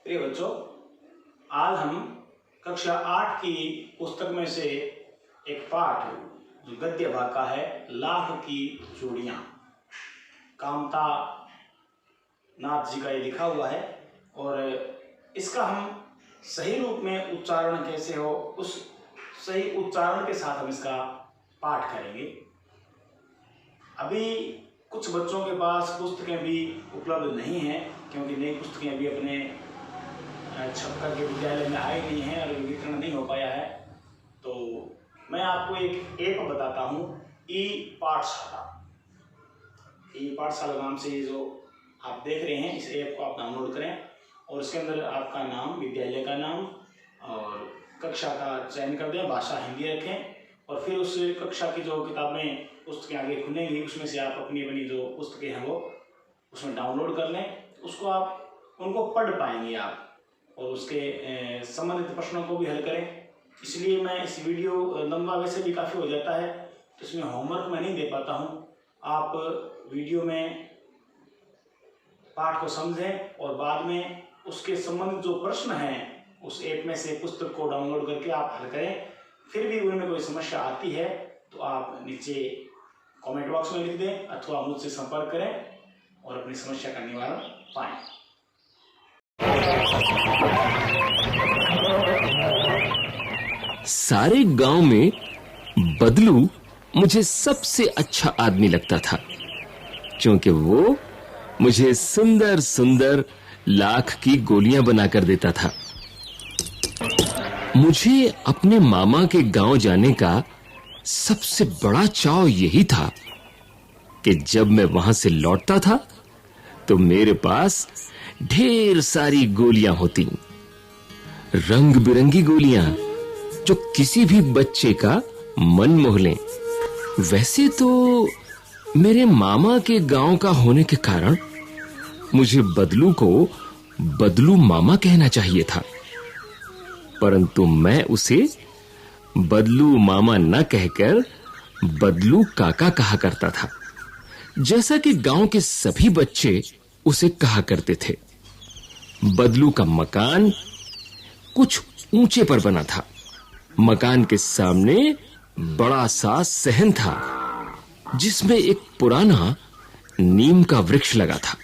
प्रिय बच्चों, आज हम कक्षा 8 की पुस्तक में से एक पाठ जो गद्य भाग का है, लाख की चूड़ियाँ, कामता नाथ जी का ये लिखा हुआ है और इसका हम सही रूप में उच्चारण कैसे हो उस सही उच्चारण के साथ हम इसका पाठ करेंगे। अभी कुछ बच्चों के पास पुस्तकें भी उपलब्ध नहीं हैं क्योंकि नई पुस्तकें अभी अपने छपकर के विद्यालय में आई नहीं हैं और वितरण नहीं हो पाया है। तो मैं आपको एक ऐप बताता हूँ, ई पाठशाला। ई पाठशाला नाम से ये जो आप देख रहे हैं, इस ऐप को आप डाउनलोड करें और उसके अंदर आपका नाम, विद्यालय का नाम और कक्षा का चयन कर दें, भाषा हिंदी रखें और फिर उस कक्षा की जो किताबें पुस्तकें आगे खुलेंगी उसमें से आप अपनी अपनी जो पुस्तकें हैं वो उसमें डाउनलोड कर लें। उसको आप उनको पढ़ पाएंगे आप और उसके संबंधित प्रश्नों को भी हल करें। इसलिए मैं इस वीडियो लंबा वैसे भी काफ़ी हो जाता है तो इसमें होमवर्क मैं नहीं दे पाता हूँ। आप वीडियो में पाठ को समझें और बाद में उसके संबंधित जो प्रश्न हैं उस ऐप में से पुस्तक को डाउनलोड करके आप हल करें। फिर भी उनमें कोई समस्या आती है तो आप नीचे कमेंट बॉक्स में लिख दें अथवा मुझसे संपर्क करें और अपनी समस्या का निवारण पाएं। सारे गांव में बदलू मुझे सबसे अच्छा आदमी लगता था क्योंकि वो मुझे सुंदर सुंदर लाख की गोलियां बनाकर देता था। मुझे अपने मामा के गांव जाने का सबसे बड़ा चाव यही था कि जब मैं वहां से लौटता था तो मेरे पास ढेर सारी गोलियां होती, रंग बिरंगी गोलियां जो किसी भी बच्चे का मन मोह लें। वैसे तो मेरे मामा के गांव का होने के कारण मुझे बदलू को बदलू मामा कहना चाहिए था, परंतु मैं उसे बदलू मामा न कहकर बदलू काका कहा करता था, जैसा कि गांव के सभी बच्चे उसे कहा करते थे। बदलू का मकान कुछ ऊंचे पर बना था। मकान के सामने बड़ा सा सहन था जिसमें एक पुराना नीम का वृक्ष लगा था।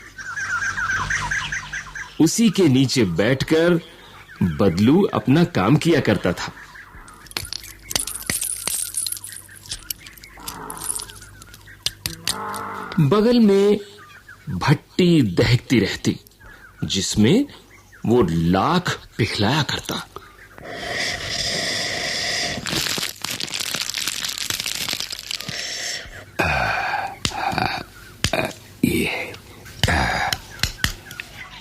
उसी के नीचे बैठकर बदलू अपना काम किया करता था। बगल में भट्टी दहकती रहती जिसमें वो लाख पिघलाया करता।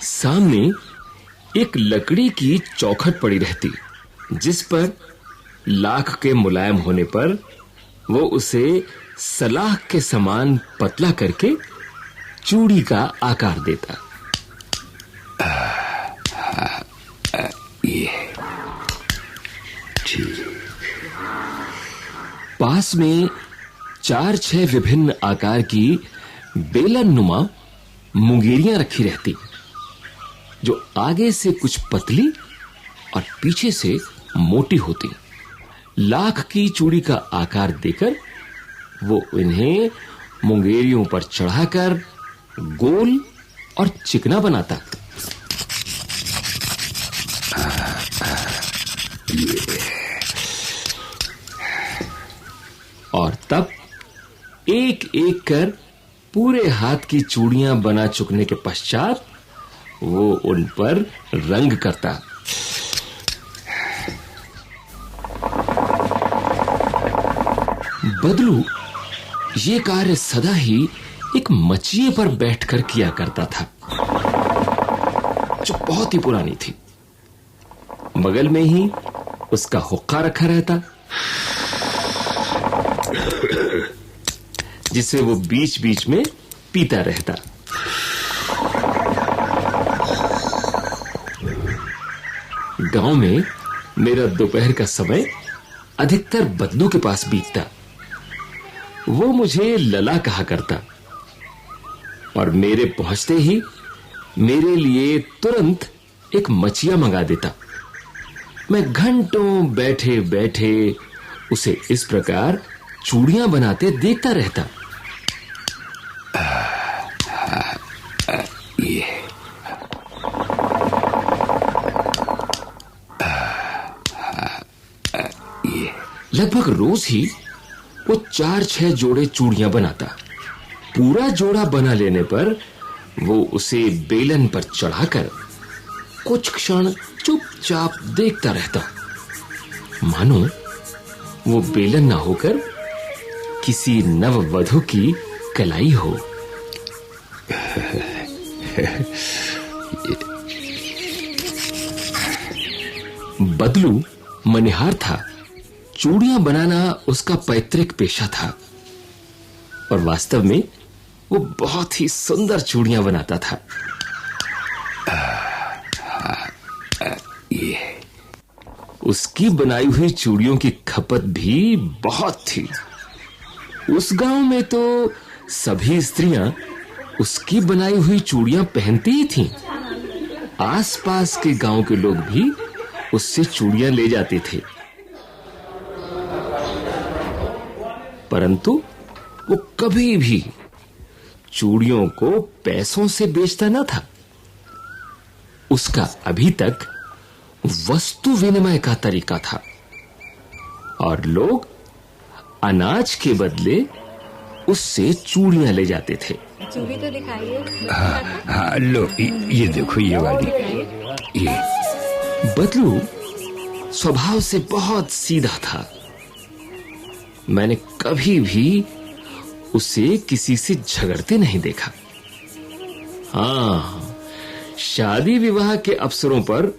सामने एक लकड़ी की चौखट पड़ी रहती जिस पर लाख के मुलायम होने पर वो उसे सलाख के समान पतला करके चूड़ी का आकार देता। पास में 4-6 विभिन्न आकार की बेलन नुमा मुंगेरियां रखी रहती जो आगे से कुछ पतली और पीछे से मोटी होती। लाख की चूड़ी का आकार देकर वो इन्हें मुंगेरियों पर चढ़ाकर गोल और चिकना बनाता। और तब एक एक कर पूरे हाथ की चूड़ियां बना चुकने के पश्चात वो उन पर रंग करता। बदलू ये कार्य सदा ही एक मचिए पर बैठकर किया करता था जो बहुत ही पुरानी थी। बगल में ही उसका हुक्का रखा रहता जिसे वो बीच-बीच में पीता रहता। गांव में मेरा दोपहर का समय अधिकतर बदलू के पास बीतता। वो मुझे लला कहा करता और मेरे पहुंचते ही मेरे लिए तुरंत एक मचिया मंगा देता। मैं घंटों बैठे बैठे उसे इस प्रकार चूड़ियां बनाते देखता रहता। लगभग रोज ही वो 4-6 जोड़े चूड़ियां बनाता। पूरा जोड़ा बना लेने पर वो उसे बेलन पर चढ़ाकर कुछ क्षण चुपचाप देखता रहता, मानो वो बेलन ना होकर किसी नववधू की कलाई हो। बदलू मनिहार था। चूड़ियां बनाना उसका पैतृक पेशा था और वास्तव में वो बहुत ही सुंदर चूड़ियां बनाता था। उसकी बनाई हुई चूड़ियों की खपत भी बहुत थी। उस गांव में तो सभी स्त्रियां उसकी बनाई हुई चूड़ियां पहनती ही थीं। आसपास के गांव के लोग भी उससे चूड़ियां ले जाते थे, परंतु वो कभी भी चूड़ियों को पैसों से बेचता न था। उसका अभी तक वस्तु विनिमय का तरीका था और लोग अनाज के बदले उससे चूड़ियां ले जाते थे। चूड़ी तो दिखाइए। हाँ, लो ये देखो, ये वाली। ये बदलू स्वभाव से बहुत सीधा था। मैंने कभी भी उसे किसी से झगड़ते नहीं देखा। हाँ, शादी विवाह के अवसरों पर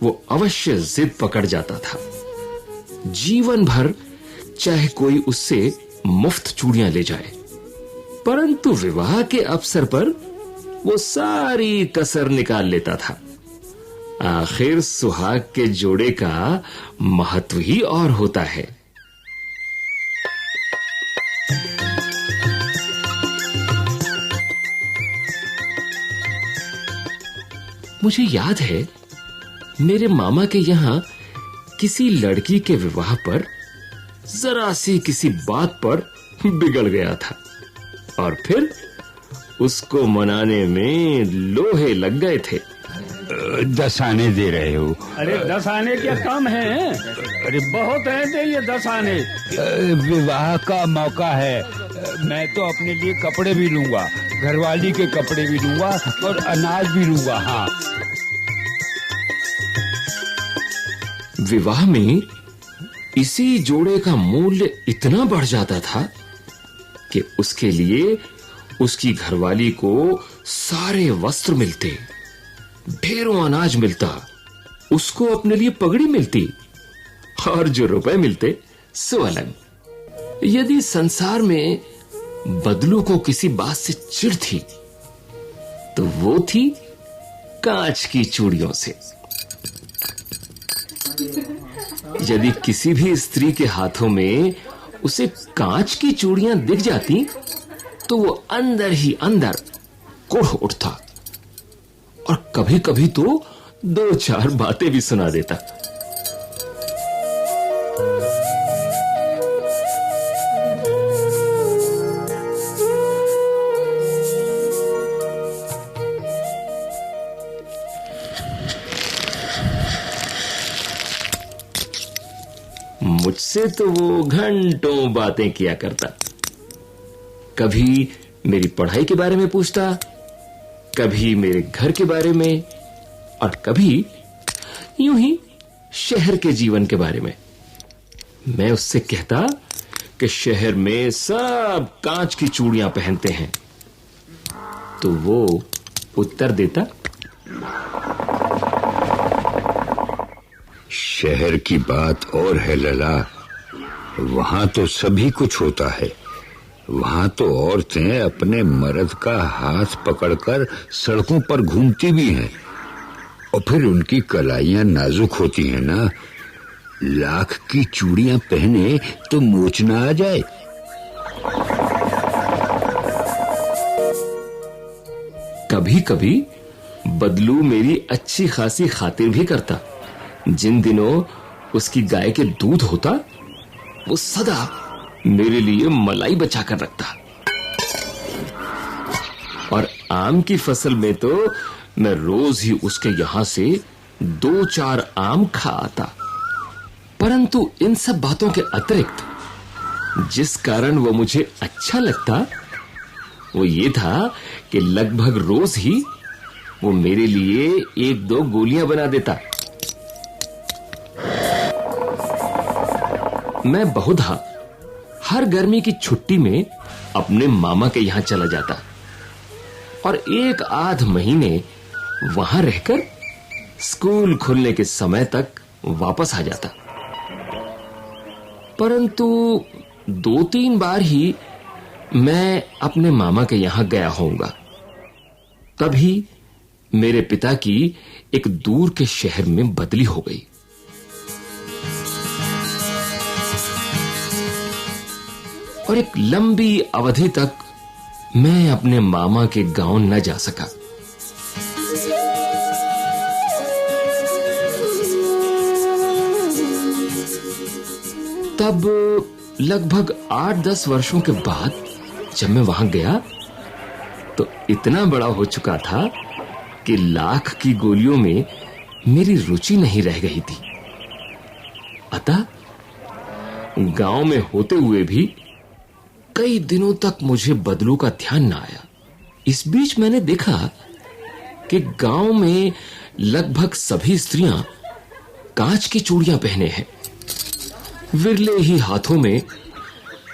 वो अवश्य जिद पकड़ जाता था। जीवन भर चाहे कोई उससे मुफ्त चूड़ियां ले जाए, परंतु विवाह के अवसर पर वो सारी कसर निकाल लेता था। आखिर सुहाग के जोड़े का महत्व ही और होता है। मुझे याद है, मेरे मामा के यहां किसी लड़की के विवाह पर जरा सी किसी बात पर बिगड़ गया था और फिर उसको मनाने में लोहे लग गए थे। 10 आने दे रहे हो? अरे 10 आने क्या कम है? अरे बहुत है दे ये 10 आने। विवाह का मौका है, मैं तो अपने लिए कपड़े भी लूंगा, घरवाली के कपड़े भी लूंगा और अनाज भी लूंगा। हाँ, विवाह में इसी जोड़े का मूल्य इतना बढ़ जाता था कि उसके लिए उसकी घरवाली को सारे वस्त्र मिलते, ढेरों अनाज मिलता, उसको अपने लिए पगड़ी मिलती और जो रुपए मिलते सो अलग। यदि संसार में बदलू को किसी बात से चिढ़ थी तो वो थी कांच की चूड़ियों से। यदि किसी भी स्त्री के हाथों में उसे कांच की चूड़ियां दिख जाती तो वो अंदर ही अंदर कुढ़ उठता और कभी-कभी तो 2-4 बातें भी सुना देता। मुझसे तो वो घंटों बातें किया करता। कभी मेरी पढ़ाई के बारे में पूछता, कभी मेरे घर के बारे में और कभी यूं ही शहर के जीवन के बारे में। मैं उससे कहता कि शहर में सब कांच की चूड़ियां पहनते हैं, तो वो उत्तर देता, शहर की बात और है लला, वहां तो सभी कुछ होता है। वहां तो औरतें अपने मर्द का हाथ पकड़कर सड़कों पर घूमती भी हैं और फिर उनकी कलाइयां नाजुक होती हैं ना। लाख की चूड़ियां पहने तो मोच ना आ जाए। कभी-कभी बदलू मेरी अच्छी खासी खातिर भी करता। जिन दिनों उसकी गाय के दूध होता, वो सदा मेरे लिए मलाई बचा कर रखता। और आम की फसल में तो मैं रोज ही उसके यहां से 2-4 आम खा आता। परंतु इन सब बातों के अतिरिक्त जिस कारण वो मुझे अच्छा लगता, वो ये था कि लगभग रोज ही वो मेरे लिए 1-2 गोलियां बना देता। मैं बहुधा हर गर्मी की छुट्टी में अपने मामा के यहां चला जाता और 1-8 महीने वहां रहकर स्कूल खुलने के समय तक वापस आ जाता। परंतु 2-3 बार ही मैं अपने मामा के यहां गया होऊंगा। तभी मेरे पिता की एक दूर के शहर में बदली हो गई। और एक लंबी अवधि तक मैं अपने मामा के गांव न जा सका। तब लगभग 8-10 वर्षों के बाद जब मैं वहां गया तो इतना बड़ा हो चुका था कि लाख की गोलियों में मेरी रुचि नहीं रह गई थी। अतः गांव में होते हुए भी कई दिनों तक मुझे बदलू का ध्यान न आया। इस बीच मैंने देखा कि गांव में लगभग सभी स्त्रियां कांच की चूड़ियां पहने हैं। विरले ही हाथों में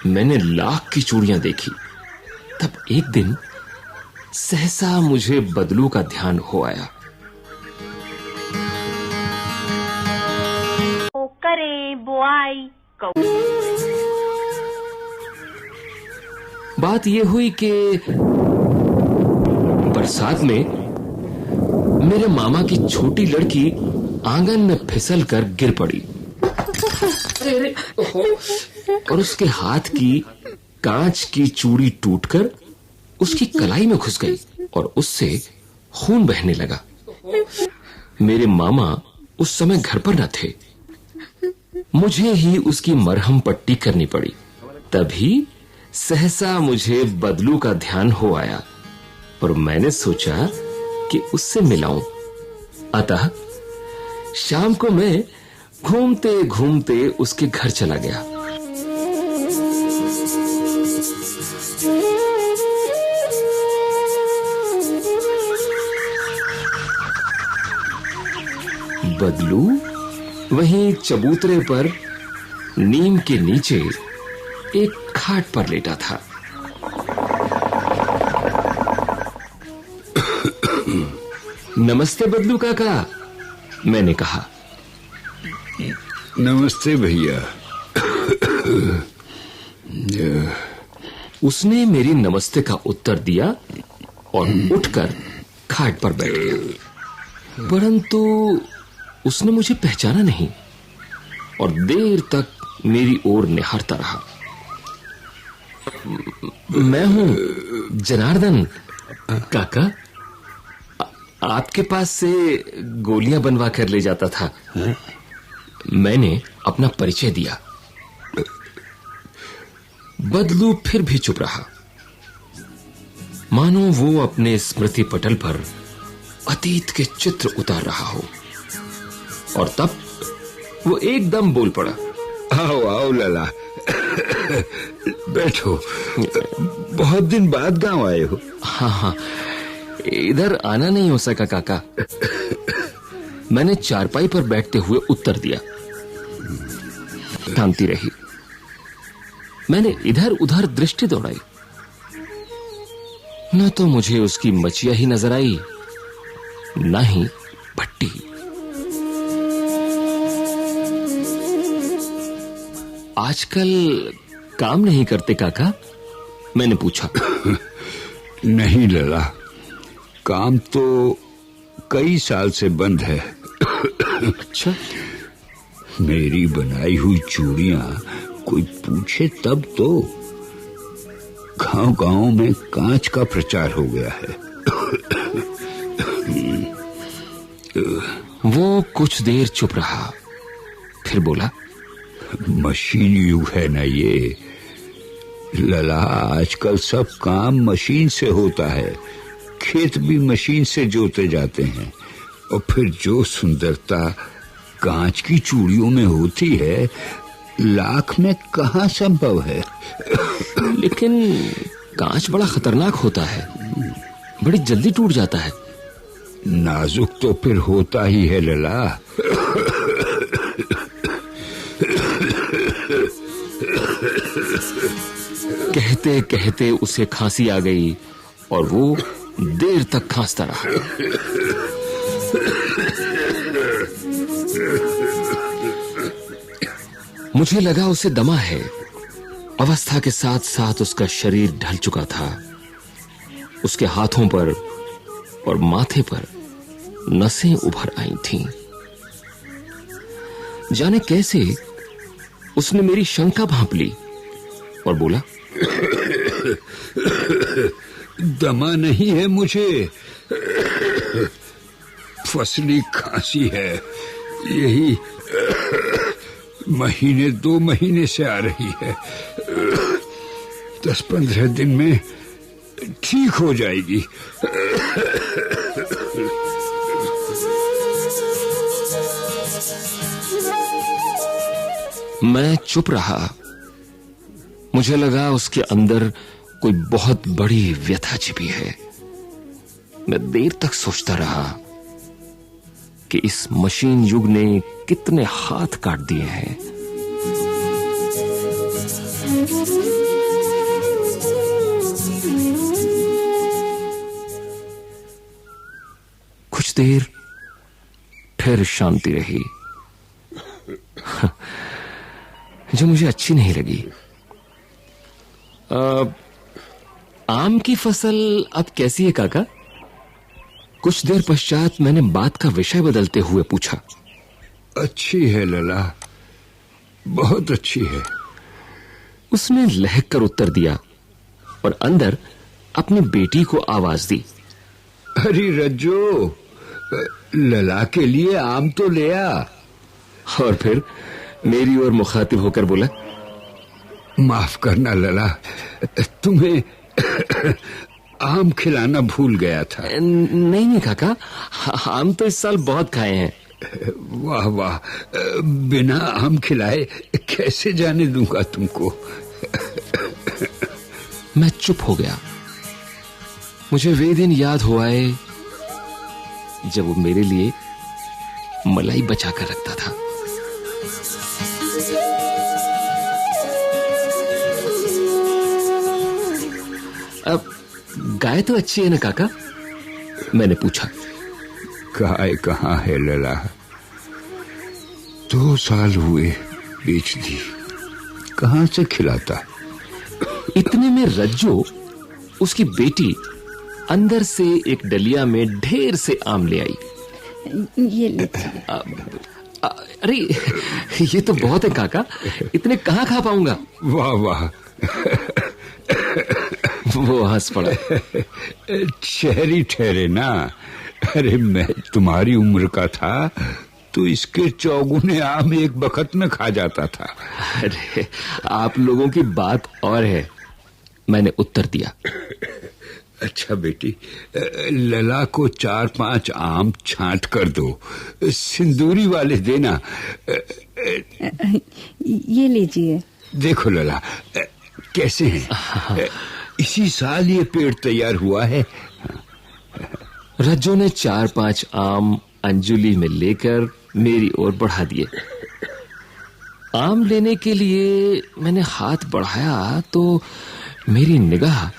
मैंने लाख की चूड़ियां देखी। तब एक दिन सहसा मुझे बदलू का ध्यान हो आया। करे बुआई बात यह हुई कि बरसात में मेरे मामा की छोटी लड़की आंगन में फिसल कर गिर पड़ी। अरे और उसके हाथ की कांच की चूड़ी टूटकर उसकी कलाई में घुस गई और उससे खून बहने लगा। मेरे मामा उस समय घर पर न थे। मुझे ही उसकी मरहम पट्टी करनी पड़ी। तभी सहसा मुझे बदलू का ध्यान हो आया और मैंने सोचा कि उससे मिलाऊं। अतः शाम को मैं घूमते घूमते उसके घर चला गया। बदलू वहीं चबूतरे पर नीम के नीचे एक खाट पर लेटा था। नमस्ते बदलू काका, मैंने कहा। नमस्ते भैया। उसने मेरी नमस्ते का उत्तर दिया और उठकर खाट पर बैठ गया। परंतु उसने मुझे पहचाना नहीं और देर तक मेरी ओर निहारता रहा। मैं हूं जनार्दन काका, आपके पास से गोलियां बनवा कर ले जाता था। मैंने अपना परिचय दिया। बदलू फिर भी चुप रहा, मानो वो अपने स्मृति पटल पर अतीत के चित्र उतार रहा हो। और तब वो एकदम बोल पड़ा। आओ आओ लला, बैठो। बहुत दिन बाद गांव आए हो। हाँ, इधर आना नहीं हो सका काका। मैंने चारपाई पर बैठते हुए उत्तर दिया। थामती रही। मैंने इधर उधर दृष्टि दौड़ाई, न तो मुझे उसकी मचिया ही नजर आई, न ही भट्टी। आजकल काम नहीं करते काका? मैंने पूछा। नहीं लला, काम तो कई साल से बंद है। अच्छा? मेरी बनाई हुई चूड़ियां कोई पूछे तब तो। गांव-गांव में कांच का प्रचार हो गया है। वो कुछ देर चुप रहा, फिर बोला, मशीन युग है ना ये लला। आजकल सब काम मशीन से होता है, खेत भी मशीन से जोते जाते हैं, और फिर जो सुंदरता कांच की चूड़ियों में होती है लाख में कहाँ संभव है। लेकिन कांच बड़ा खतरनाक होता है, बड़ी जल्दी टूट जाता है। नाजुक तो फिर होता ही है लला। कहते कहते उसे खांसी आ गई और वो देर तक खांसता रहा। मुझे लगा उसे दमा है। अवस्था के साथ साथ उसका शरीर ढल चुका था। उसके हाथों पर और माथे पर नसें उभर आई थीं। जाने कैसे उसने मेरी शंका भांप ली और बोला, दमा नहीं है मुझे, फसली खांसी है। यही महीने 2 महीने से आ रही है। 10-15 दिन में ठीक हो जाएगी। मैं चुप रहा। मुझे लगा उसके अंदर कोई बहुत बड़ी व्यथा छिपी है। मैं देर तक सोचता रहा कि इस मशीन युग ने कितने हाथ काट दिए हैं। कुछ देर फिर शांति रही, जो मुझे अच्छी नहीं लगी। आम की फसल अब कैसी है काका? कुछ देर पश्चात मैंने बात का विषय बदलते हुए पूछा। अच्छी है लला, बहुत अच्छी है। उसने लहक कर उत्तर दिया और अंदर अपनी बेटी को आवाज दी। अरे रज्जो, लला के लिए आम तो ले आ। और फिर मेरी ओर मुखातिब होकर बोला, माफ करना लला, तुम्हें आम खिलाना भूल गया था। नहीं काका, आम तो इस साल बहुत खाए हैं। वाह वाह, बिना आम खिलाए कैसे जाने दूंगा तुमको। मैं चुप हो गया। मुझे वे दिन याद हो आए जब वो मेरे लिए मलाई बचा कर रखता था। अब गाय तो अच्छी है ना काका? मैंने पूछा। गाय कहाँ है लला, 2 साल हुए बेच दी, कहाँ से खिलाता। इतने में रज्जो, उसकी बेटी, अंदर से एक डलिया में ढेर से आम ले आई। ये लीजिए। अरे ये तो बहुत है काका, इतने कहाँ खा पाऊंगा। वाह वाह, वो हंस पड़ा। शहरी ठहरे ना। अरे मैं तुम्हारी उम्र का था तो इसके 4 गुने आम एक बखत में खा जाता था। अरे आप लोगों की बात और है, मैंने उत्तर दिया। अच्छा बेटी, लला को 4-5 आम छांट कर दो, सिंदूरी वाले देना। ये लीजिए। देखो लला कैसे हैं, इसी साल ये पेड़ तैयार हुआ है। रज्जो ने 4-5 आम अंजुली में लेकर मेरी ओर बढ़ा दिए। आम लेने के लिए मैंने हाथ बढ़ाया तो मेरी निगाह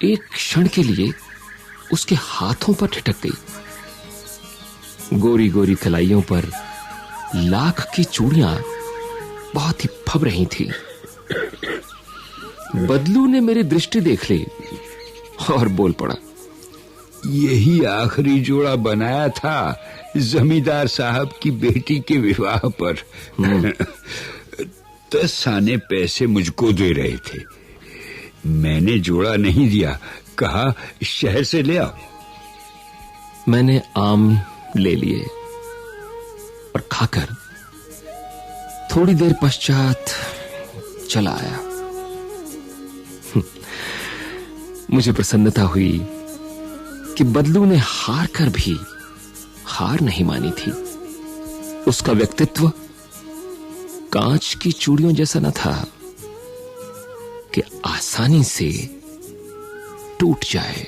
एक क्षण के लिए उसके हाथों पर ठिठक गई। गोरी गोरी कलाइयों पर लाख की चूड़ियां बहुत ही फब रही थी। बदलू ने मेरी दृष्टि देख ली और बोल पड़ा, यही आखिरी जोड़ा बनाया था जमींदार साहब की बेटी के विवाह पर। 10 आने पैसे मुझको दे रहे थे, मैंने जोड़ा नहीं दिया, कहा शहर से ले आओ। मैंने आम ले लिए खाकर थोड़ी देर पश्चात चला आया। मुझे प्रसन्नता हुई कि बदलू ने हार कर भी हार नहीं मानी थी। उसका व्यक्तित्व कांच की चूड़ियों जैसा न था कि आसानी से टूट जाए।